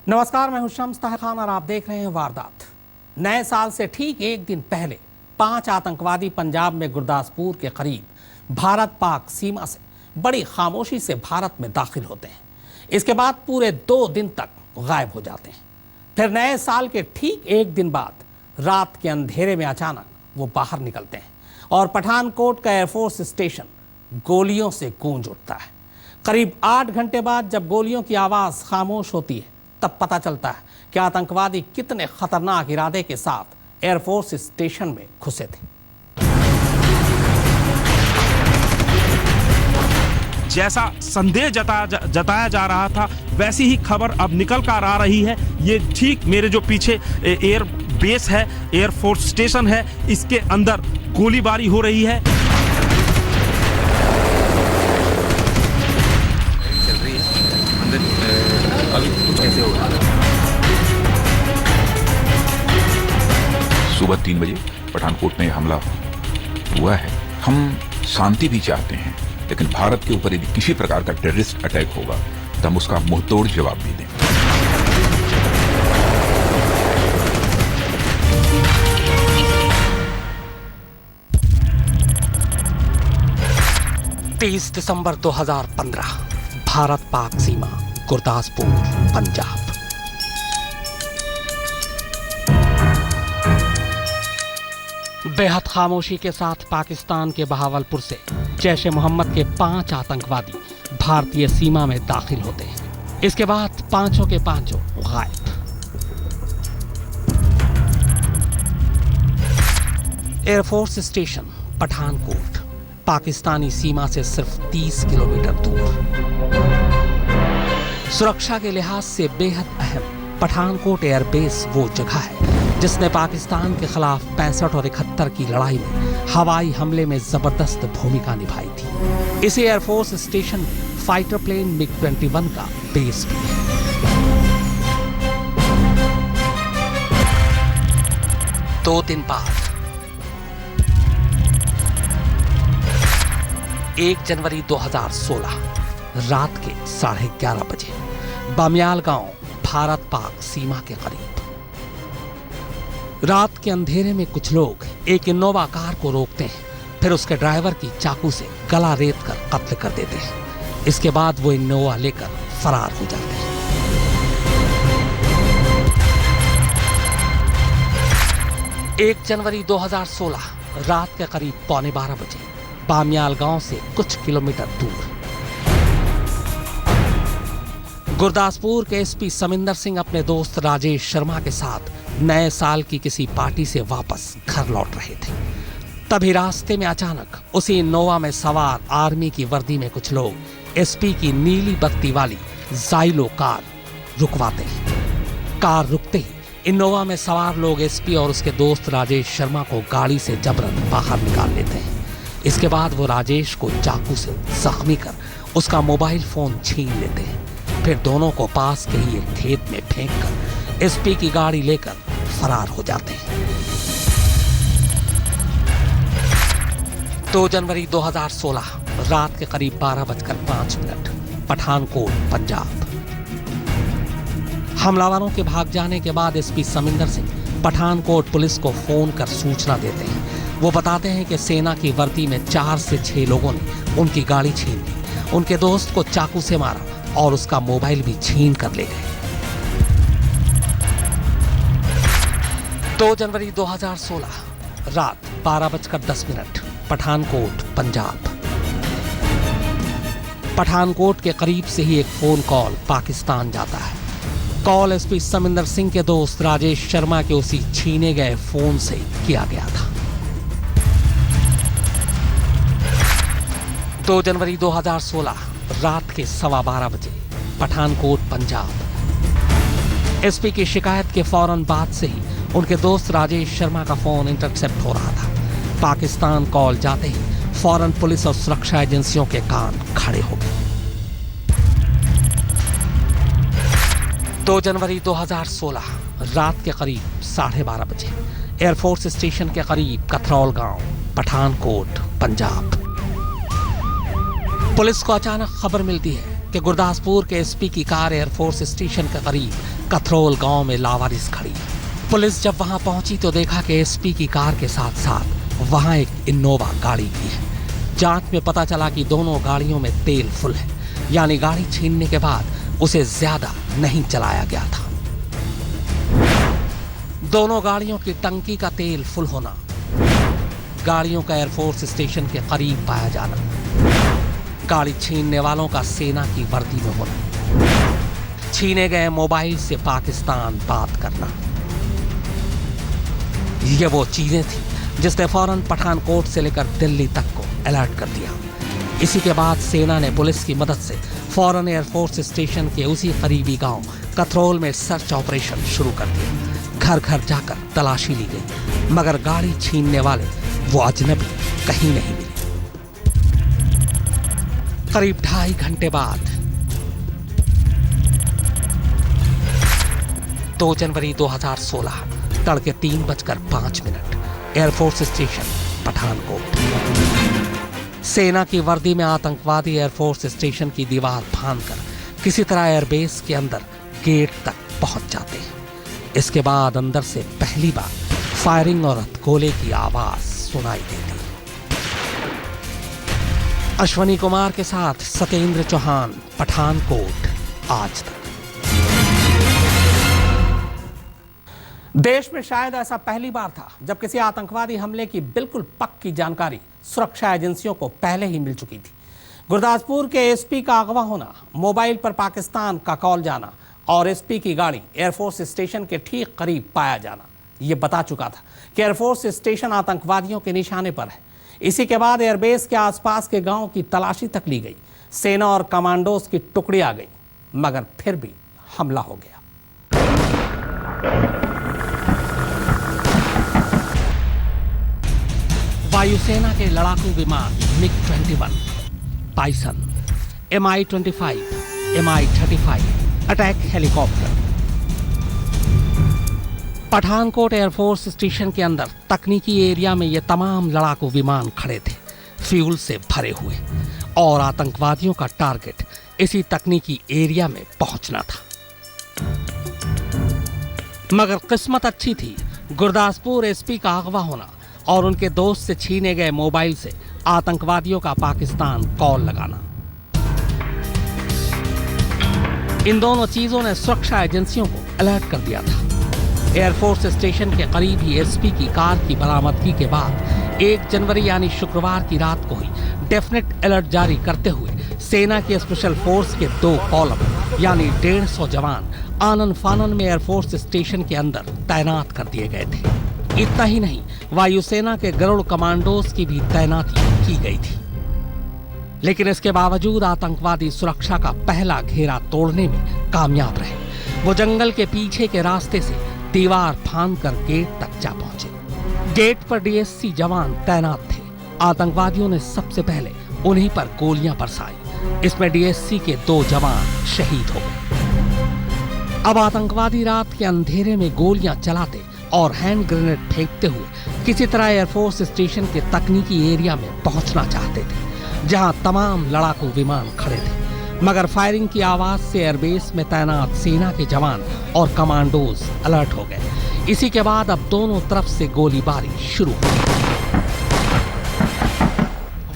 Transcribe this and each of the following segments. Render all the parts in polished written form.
नमस्कार, मैं हूं शम्स ताहिर खान और आप देख रहे हैं वारदात। नए साल से ठीक एक दिन पहले 5 आतंकवादी पंजाब में गुरदासपुर के करीब भारत पाक सीमा से बड़ी खामोशी से भारत में दाखिल होते हैं। इसके बाद पूरे 2 दिन तक गायब हो जाते हैं। फिर नए साल के ठीक एक दिन बाद रात के अंधेरे में अचानक वो बाहर निकलते हैं और पठानकोट का एयरफोर्स स्टेशन गोलियों से गूंज उठता है। करीब 8 घंटे बाद जब गोलियों की आवाज़ खामोश होती है, तब पता चलता है कि आतंकवादी कितने खतरनाक इरादे के साथ एयरफोर्स स्टेशन में घुसे थे। जैसा संदेह जताया जा रहा था, वैसी ही खबर अब निकल कर आ रही है। ये ठीक मेरे जो पीछे एयर बेस है, एयरफोर्स स्टेशन है, इसके अंदर गोलीबारी हो रही है। चल रही है अंदर, अभी कुछ कैसे होगा। सुबह 3 बजे पठानकोट में हमला हुआ है। हम शांति भी चाहते हैं, लेकिन भारत के ऊपर यदि किसी प्रकार का टेररिस्ट अटैक होगा तो हम उसका मुंहतोड़ जवाब भी दें। दिसंबर 2015, भारत पाक सीमा, गुरदासपुर, पंजाब। बेहद खामोशी के साथ पाकिस्तान के बहावलपुर से जैश ए मोहम्मद के 5 आतंकवादी भारतीय सीमा में दाखिल होते हैं। इसके बाद पांचों के पांचों गायब। एयरफोर्स स्टेशन पठानकोट पाकिस्तानी सीमा से सिर्फ 30 किलोमीटर दूर। सुरक्षा के लिहाज से बेहद अहम पठानकोट एयरबेस वो जगह है जिसने पाकिस्तान के खिलाफ 65 और 71 की लड़ाई में हवाई हमले में जबरदस्त भूमिका निभाई थी। इस एयरफोर्स स्टेशन में फाइटर प्लेन MiG-21 का बेस भी है। दो दिन बाद 1 जनवरी 2016 रात के 11:30 बजे बामियाल गांव, भारत पाक सीमा के करीब। रात के अंधेरे में कुछ लोग एक इनोवा कार को रोकते हैं, फिर उसके ड्राइवर की चाकू से गला रेत कर कत्ल कर देते हैं। इसके बाद वो इनोवा लेकर फरार हो जाते हैं। एक जनवरी 2016 रात के करीब 11:15 बजे बामियाल गांव से कुछ किलोमीटर दूर गुरदासपुर के एसपी समिंदर सिंह अपने दोस्त राजेश शर्मा के साथ नए साल की किसी पार्टी से वापस घर लौट रहे थे। तभी रास्ते में अचानक उसी इनोवा में सवार आर्मी की वर्दी में कुछ लोग एसपी की नीली बत्ती वाली जाइलो कार रुकवाते हैं। कार रुकते ही इनोवा में सवार लोग एसपी और उसके दोस्त राजेश शर्मा को गाड़ी से जबरन बाहर निकाल लेते हैं। इसके बाद वो राजेश को चाकू से जख्मी कर उसका मोबाइल फोन छीन लेते हैं। फिर दोनों को पास के ही एक खेत में फेंककर एसपी की गाड़ी लेकर फरार हो जाते हैं। 2 जनवरी 2016 रात के करीब 12:05 पठानकोट, पंजाब। हमलावरों के भाग जाने के बाद एसपी समिंदर सिंह पठानकोट पुलिस को फोन कर सूचना देते हैं। वो बताते हैं कि सेना की वर्दी में 4 से 6 लोगों ने उनकी गाड़ी छीन ली, उनके दोस्त को चाकू से मारा और उसका मोबाइल भी छीन कर ले गए। 2 जनवरी 2016 रात 12:10 पठानकोट, पंजाब। पठानकोट के करीब से ही एक फोन कॉल पाकिस्तान जाता है। कॉल एसपी समिंदर सिंह के दोस्त राजेश शर्मा के उसी छीने गए फोन से किया गया था। 2 जनवरी 2016 रात के 12:15 बजे पठानकोट, पंजाब। एसपी की शिकायत के फौरन बाद से ही उनके दोस्त राजेश शर्मा का फोन इंटरसेप्ट हो रहा था। पाकिस्तान कॉल जाते ही फौरन पुलिस और सुरक्षा एजेंसियों के कान खड़े हो गए। 2 जनवरी 2016 रात के करीब 12:30 बजे एयरफोर्स स्टेशन के करीब कथरौल गांव, पठानकोट, पंजाब। पुलिस को अचानक खबर मिलती है कि गुरदासपुर के एसपी की कार एयरफोर्स स्टेशन के करीब कथरोल गांव में लावारिस खड़ी। पुलिस जब वहां पहुंची तो देखा कि एसपी की कार के साथ साथ वहां एक इनोवा गाड़ी भी है। जांच में पता चला कि दोनों गाड़ियों में तेल फुल है, यानी गाड़ी छीनने के बाद उसे ज्यादा नहीं चलाया गया था। दोनों गाड़ियों की टंकी का तेल फुल होना, गाड़ियों का एयरफोर्स स्टेशन के करीब पाया जाना, गाड़ी छीनने वालों का सेना की वर्दी में होना, छीने गए मोबाइल से पाकिस्तान बात करना, ये वो चीजें थी जिसने फौरन पठानकोट से लेकर दिल्ली तक को अलर्ट कर दिया। इसी के बाद सेना ने पुलिस की मदद से फौरन एयरफोर्स स्टेशन के उसी करीबी गांव कथरोल में सर्च ऑपरेशन शुरू कर दिया। घर घर जाकर तलाशी ली गई, मगर गाड़ी छीनने वाले वो अजनबी कहीं नहीं मिले। करीब 2.5 घंटे बाद 2 जनवरी 2016 तड़के 3:05 एयरफोर्स स्टेशन पठानकोट। सेना की वर्दी में आतंकवादी एयरफोर्स स्टेशन की दीवार फांदकर किसी तरह एयरबेस के अंदर गेट तक पहुंच जाते हैं। इसके बाद अंदर से पहली बार फायरिंग और हथगोले की आवाज सुनाई देती है। अश्वनी कुमार के साथ सत्येंद्र चौहान, पठानकोट, आज तक। देश में शायद ऐसा पहली बार था जब किसी आतंकवादी हमले की बिल्कुल पक्की जानकारी सुरक्षा एजेंसियों को पहले ही मिल चुकी थी। गुरदासपुर के एसपी का अगवा होना, मोबाइल पर पाकिस्तान का कॉल जाना और एसपी की गाड़ी एयरफोर्स स्टेशन के ठीक करीब पाया जाना, यह बता चुका था कि एयरफोर्स स्टेशन आतंकवादियों के निशाने पर है। इसी के बाद एयरबेस के आसपास के गांव की तलाशी तक ली गई। सेना और कमांडोज की टुकड़ी आ गई, मगर फिर भी हमला हो गया। वायुसेना के लड़ाकू विमान MiG-21, Tyson, Mi-25, Mi-35 attack helicopter Pathankot air force station के अंदर तकनीकी एरिया में ये तमाम लड़ाकू विमान खड़े थे, फ्यूल से भरे हुए, और आतंकवादियों का टारगेट इसी तकनीकी एरिया में पहुंचना था। मगर किस्मत अच्छी थी, गुरदासपुर एसपी का अगवा होना और उनके दोस्त से छीने गए मोबाइल से आतंकवादियों का पाकिस्तान कॉल लगाना, इन दोनों चीजों ने सुरक्षा एजेंसियों को अलर्ट कर दिया था। एयरफोर्स स्टेशन के करीब ही एसपी की कार की बरामदगी के बाद 1 जनवरी यानी शुक्रवार की रात को ही डेफिनेट अलर्ट जारी करते हुए सेना के स्पेशल फोर्स के 2 कॉलम यानी 150 जवान आनन फानन में एयरफोर्स स्टेशन के अंदर तैनात कर दिए गए थे। इतना ही नहीं, वायुसेना के गरुड़ कमांडोज की भी तैनाती की गई थी। लेकिन इसके बावजूद आतंकवादी सुरक्षा का पहला घेरा तोड़ने में कामयाब रहे। वो जंगल के पीछे के रास्ते से दीवार फांदकर गेट तक जा पहुंचे। गेट पर डीएससी जवान तैनात थे। आतंकवादियों ने सबसे पहले उन्हीं पर गोलियां बरसाई। इसमें डीएससी के 2 जवान शहीद हो गए। अब आतंकवादी रात के अंधेरे में गोलियां चलाते और हैंड ग्रेनेड फेंकते हुए किसी तरह एयरफोर्स स्टेशन के तकनीकी एरिया में पहुंचना चाहते थे, जहां तमाम लड़ाकू विमान खड़े थे। मगर फायरिंग की आवाज से एयरबेस में तैनात सेना के जवान और कमांडोज अलर्ट हो गए। इसी के बाद अब दोनों तरफ से गोलीबारी शुरू हुई।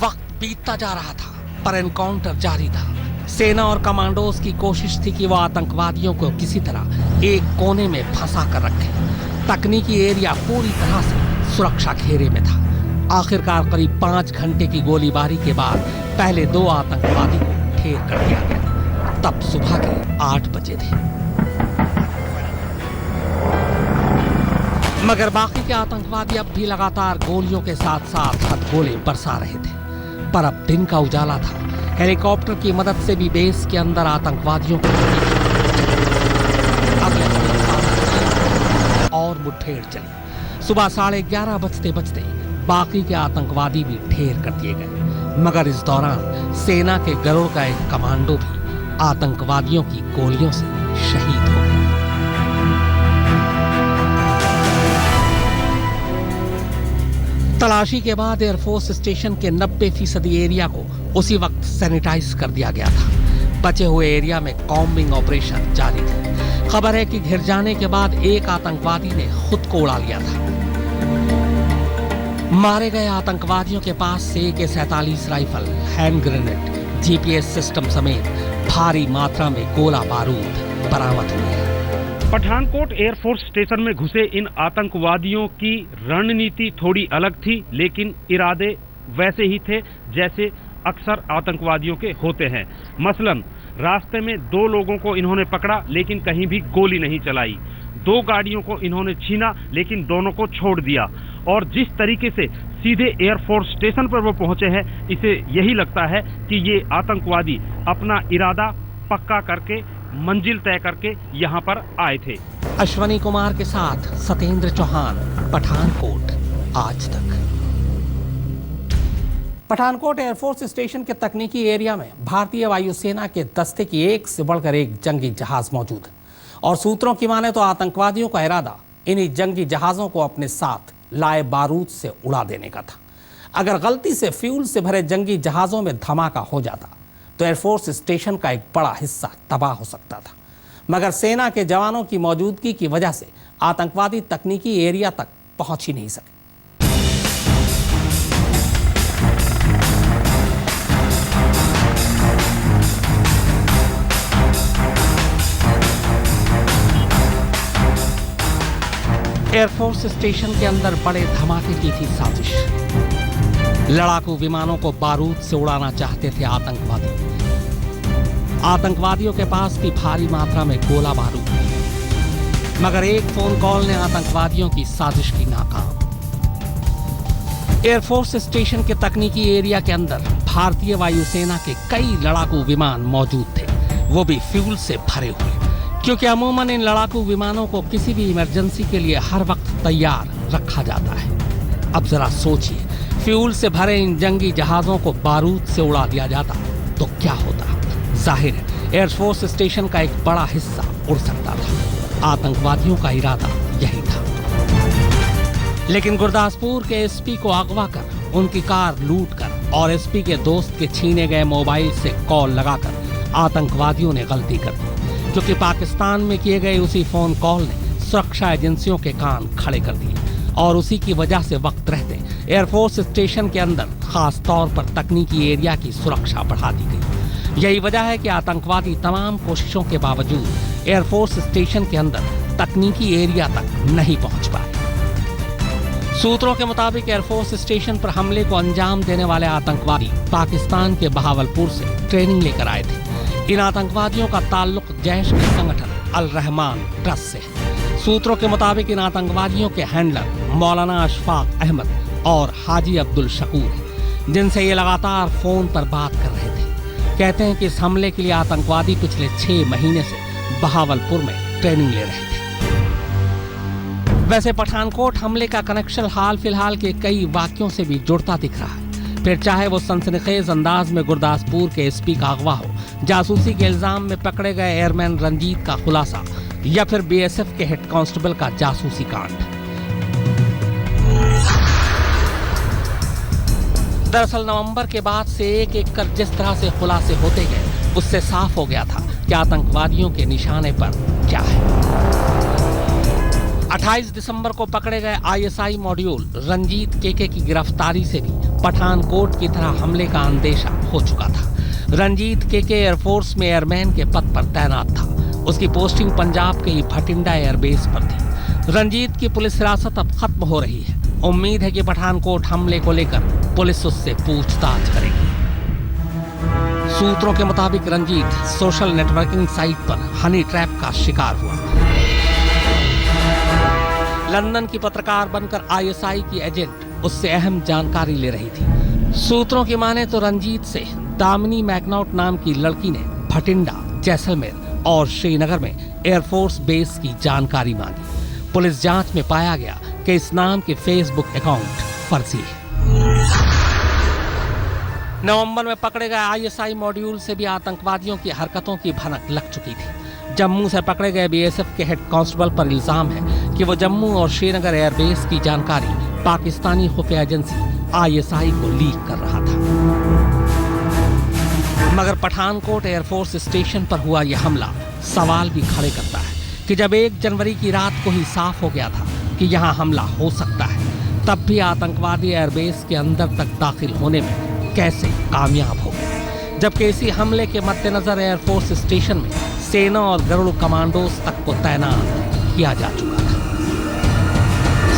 वक्त बीतता जा रहा था, पर एनकाउंटर जारी था। सेना और कमांडोज की कोशिश थी कि वो आतंकवादियों को किसी तरह एक कोने में फंसा कर रखे। तकनीकी एरिया पूरी तरह से सुरक्षा घेरे में था। आखिरकार करीब 5 घंटे की गोलीबारी के बाद पहले 2 आतंकवादी को ढेर कर दिया गया। तब सुबह के 8 बजे थे। मगर बाकी के आतंकवादी अब भी लगातार गोलियों के साथ साथ हथगोले बरसा रहे थे। पर अब दिन का उजाला था। हेलीकॉप्टर की मदद से भी बेस के अंदर आतंकवादियों को और मुठभेड़ चली। सुबह 11:30 बजते बाकी के आतंकवादी भी ढेर कर दिए गए। मगर इस दौरान सेना के गरुड़ का एक कमांडो भी आतंकवादियों की गोलियों से शहीद हो गया। तलाशी के बाद एयरफोर्स स्टेशन के 90% एरिया को उसी वक्त सैनिटाइज कर दिया गया था। बचे हुए एरिया में कॉम्बिंग ऑपरेशन जारी थे। खबर है कि घिर जाने के बाद एक आतंकवादी ने खुद को उड़ा लिया था। मारे गए आतंकवादियों के पास से AK-47 rifle, hand grenade, GPS system समेत भारी मात्रा में गोला बारूद बरामद हुए हैं। पठानकोट एयरफोर्स स्टेशन में घुसे इन आतंकवादियों की रणनीति थोड़ी अलग थी, लेकिन इरादे वैसे ही थे जैसे अक्सर आतंकवादियों के होते हैं। मसलन रास्ते में 2 लोगों को इन्होंने पकड़ा, लेकिन कहीं भी गोली नहीं चलाई। 2 गाड़ियों को इन्होंने छीना, लेकिन दोनों को छोड़ दिया। और जिस तरीके से सीधे एयरफोर्स स्टेशन पर वो पहुंचे हैं, इसे यही लगता है कि ये आतंकवादी अपना इरादा पक्का करके, मंजिल तय करके यहाँ पर आए थे। अश्वनी कुमार के साथ सत्येंद्र चौहान, पठानकोट, आज तक। पठानकोट एयरफोर्स स्टेशन के तकनीकी एरिया में भारतीय वायुसेना के दस्ते की एक से बढ़कर एक जंगी जहाज मौजूद है और सूत्रों की माने तो आतंकवादियों का इरादा इन्हीं जंगी जहाजों को अपने साथ लाए बारूद से उड़ा देने का था। अगर गलती से फ्यूल से भरे जंगी जहाजों में धमाका हो जाता तो एयरफोर्स स्टेशन का एक बड़ा हिस्सा तबाह हो सकता था, मगर सेना के जवानों की मौजूदगी की वजह से आतंकवादी तकनीकी एरिया तक पहुंच ही नहीं सके। एयरफोर्स स्टेशन के अंदर बड़े धमाके की थी साजिश। लड़ाकू विमानों को बारूद से उड़ाना चाहते थे आतंकवादी। आतंकवादियों के पास थी भारी मात्रा में गोला बारूद, मगर एक फोन कॉल ने आतंकवादियों की साजिश की नाकाम। एयरफोर्स स्टेशन के तकनीकी एरिया के अंदर भारतीय वायुसेना के कई लड़ाकू विमान मौजूद थे, वो भी फ्यूल से भरे हुए, क्योंकि अमूमन इन लड़ाकू विमानों को किसी भी इमरजेंसी के लिए हर वक्त तैयार रखा जाता है। अब जरा सोचिए, फ्यूल से भरे इन जंगी जहाजों को बारूद से उड़ा दिया जाता तो क्या होता। जाहिर है एयरफोर्स स्टेशन का एक बड़ा हिस्सा उड़ सकता था। आतंकवादियों का इरादा यही था। लेकिन गुरदासपुर के एसपी को अगवा कर, उनकी कार लूट कर और एसपी के दोस्त के छीने गए मोबाइल से कॉल लगाकर आतंकवादियों ने गलती कर दी, क्योंकि पाकिस्तान में किए गए उसी फोन कॉल ने सुरक्षा एजेंसियों के कान खड़े कर दिए और उसी की वजह से वक्त रहते एयरफोर्स स्टेशन के अंदर खास तौर पर तकनीकी एरिया की सुरक्षा बढ़ा दी गई। यही वजह है कि आतंकवादी तमाम कोशिशों के बावजूद एयरफोर्स स्टेशन के अंदर तकनीकी एरिया तक नहीं पहुंच पाए। सूत्रों के मुताबिक एयरफोर्स स्टेशन पर हमले को अंजाम देने वाले आतंकवादी पाकिस्तान के बहावलपुर से ट्रेनिंग लेकर आए थे। इन आतंकवादियों का ताल्लुक जैश के संगठन अल रहमान ट्रस्ट से है। सूत्रों के मुताबिक इन आतंकवादियों के हैंडलर मौलाना अशफाक अहमद और हाजी अब्दुल शकूर हैं, जिनसे ये लगातार फोन पर बात कर रहे थे। कहते हैं कि इस हमले के लिए आतंकवादी पिछले 6 महीने से बहावलपुर में ट्रेनिंग ले रहे थे। वैसे पठानकोट हमले का कनेक्शन हाल फिलहाल के कई वाक्यों से भी जुड़ता दिख रहा है। फिर चाहे वो सनसनीखेज अंदाज में गुरदासपुर के एसपी का अगवा हो, जासूसी के इल्जाम में पकड़े गए एयरमैन रंजीत का खुलासा, या फिर बीएसएफ के हेड कांस्टेबल का जासूसी कांड। दरअसल नवंबर के बाद से एक एक कर जिस तरह से खुलासे होते गए, उससे साफ हो गया था कि आतंकवादियों के निशाने पर क्या है। 28 दिसंबर को पकड़े गए आईएसआई मॉड्यूल रंजीत केके की गिरफ्तारी से भी पठानकोट की तरह हमले का अंदेशा हो चुका था। रंजीत केके एयरफोर्स में एयरमैन के पद पर तैनात था। उसकी पोस्टिंग पंजाब के ही भटिंडा एयरबेस पर थी। रंजीत की पुलिस हिरासत अब खत्म हो रही है। उम्मीद है कि पठानकोट हमले को लेकर पुलिस उससे पूछताछ करेगी। सूत्रों के मुताबिक रंजीत सोशल नेटवर्किंग साइट पर हनी ट्रैप का शिकार हुआ। लंदन की पत्रकार बनकर आईएसआई की एजेंट उससे अहम जानकारी ले रही थी। सूत्रों की माने तो रंजीत से दामिनी मैकनॉट नाम की लड़की ने भटिंडा, जैसलमेर और श्रीनगर में एयरफोर्स बेस की जानकारी मांगी। पुलिस जांच में पाया गया कि इस नाम के फेसबुक अकाउंट फर्जी है। नवंबर में पकड़े गए आईएसआई मॉड्यूल से भी आतंकवादियों की हरकतों की भनक लग चुकी थी। जम्मू से पकड़े गए बीएसएफ के हेड कांस्टेबल पर इल्जाम है कि वो जम्मू और श्रीनगर एयरबेस की जानकारी पाकिस्तानी खुफिया एजेंसी आईएसआई को लीक कर रहा था। मगर पठानकोट एयरफोर्स स्टेशन पर हुआ यह हमला सवाल भी खड़े करता है कि जब 1 जनवरी की रात को ही साफ हो गया था कि यहाँ हमला हो सकता है, तब भी आतंकवादी एयरबेस के अंदर तक दाखिल होने में कैसे कामयाब हो गए, जबकि इसी हमले के मद्देनजर एयरफोर्स स्टेशन में सेना और गरुड़ कमांडोज तक को तैनात किया जा चुका था।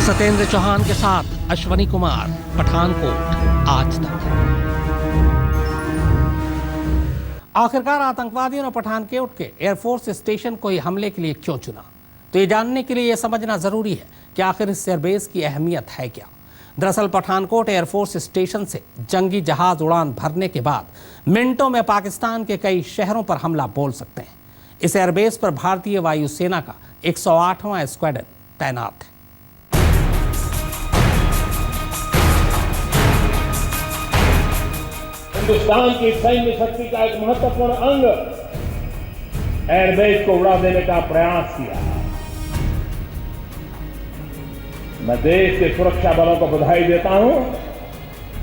सत्येंद्र चौहान के साथ अश्वनी कुमार, पठानकोट, आज तक। आखिरकार आतंकवादियों ने पठानकोट के एयरफोर्स स्टेशन को ही हमले के लिए क्यों चुना? तो ये जानने के लिए यह समझना जरूरी है कि आखिर इस एयरबेस की अहमियत है क्या। दरअसल पठानकोट एयरफोर्स स्टेशन से जंगी जहाज उड़ान भरने के बाद मिनटों में पाकिस्तान के कई शहरों पर हमला बोल सकते हैं। इस एयरबेस पर भारतीय वायुसेना का 108वां स्क्वाड्रन तैनात है। हिंदुस्तान की सैन्य शक्ति का एक महत्वपूर्ण अंग एयरबेस को उड़ा देने का प्रयास किया। मैं देश के सुरक्षा बलों को बधाई देता हूं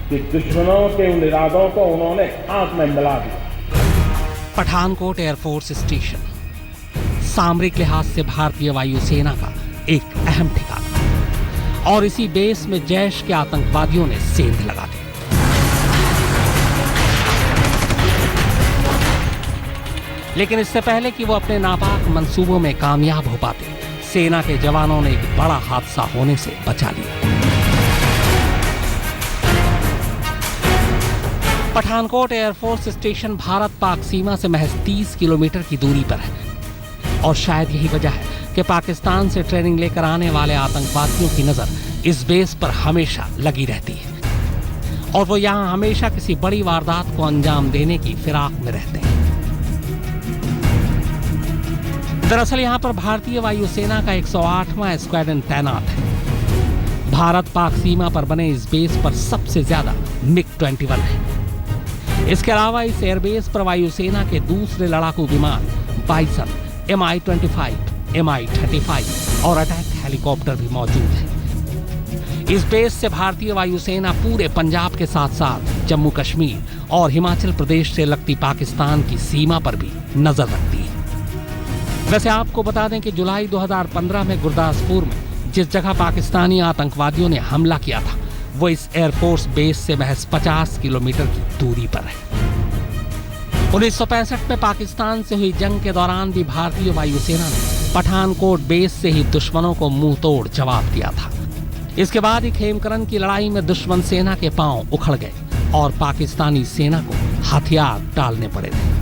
कि दुश्मनों के उन इरादों को उन्होंने आंख में मिला दिया। पठानकोट एयरफोर्स स्टेशन सामरिक लिहाज से भारतीय वायुसेना का एक अहम ठिकाना, और इसी बेस में जैश के आतंकवादियों ने सेंध लगा दी। लेकिन इससे पहले कि वो अपने नापाक मंसूबों में कामयाब हो पाते, सेना के जवानों ने एक बड़ा हादसा होने से बचा लिया। पठानकोट एयरफोर्स स्टेशन भारत पाक सीमा से महज 30 किलोमीटर की दूरी पर है, और शायद यही वजह है कि पाकिस्तान से ट्रेनिंग लेकर आने वाले आतंकवादियों की नजर इस बेस पर हमेशा लगी रहती है, और वो यहाँ हमेशा किसी बड़ी वारदात को अंजाम देने की फिराक में रहते हैं। दरअसल यहाँ पर भारतीय वायुसेना का 108वां स्क्वाड्रन तैनात है। भारत पाक सीमा पर बने इस बेस पर सबसे ज्यादा MiG-21 है। इसके अलावा इस एयरबेस पर वायुसेना के दूसरे लड़ाकू विमान बाइसन, Mi-25, Mi-35 और अटैक हेलीकॉप्टर भी मौजूद है। इस बेस से भारतीय वायुसेना पूरे पंजाब के साथ साथ जम्मू कश्मीर और हिमाचल प्रदेश से लगती पाकिस्तान की सीमा पर भी नजर रखती है। वैसे आपको बता दें कि जुलाई 2015 में गुरदासपुर में जिस जगह पाकिस्तानी आतंकवादियों ने हमला किया था, वो इस एयरफोर्स बेस से महज 50 किलोमीटर की दूरी पर है। 1965 में पाकिस्तान से हुई जंग के दौरान भी भारतीय वायुसेना ने पठानकोट बेस से ही दुश्मनों को मुंह तोड़ जवाब दिया था। इसके बाद ही खेमकरन की लड़ाई में दुश्मन सेना के पांव उखड़ गए और पाकिस्तानी सेना को हथियार डालने पड़े थे।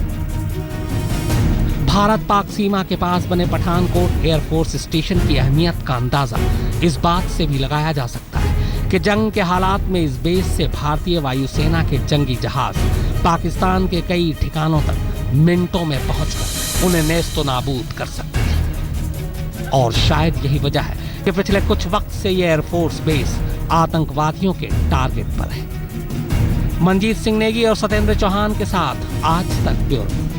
भारत पाक सीमा के पास बने पठानकोट एयरफोर्स स्टेशन की अहमियत का अंदाजा इस बात से भी लगाया जा सकता है कि जंग के हालात में इस बेस से भारतीय वायुसेना के जंगी जहाज पाकिस्तान के कई ठिकानों तक मिनटों में पहुंचकर उन्हें नेस्तो नाबूद कर सकते हैं। और शायद यही वजह है कि पिछले कुछ वक्त से यह एयरफोर्स बेस आतंकवादियों के टारगेट पर है। मनजीत सिंह नेगी और सत्येंद्र चौहान के साथ आज तक ब्यूरो।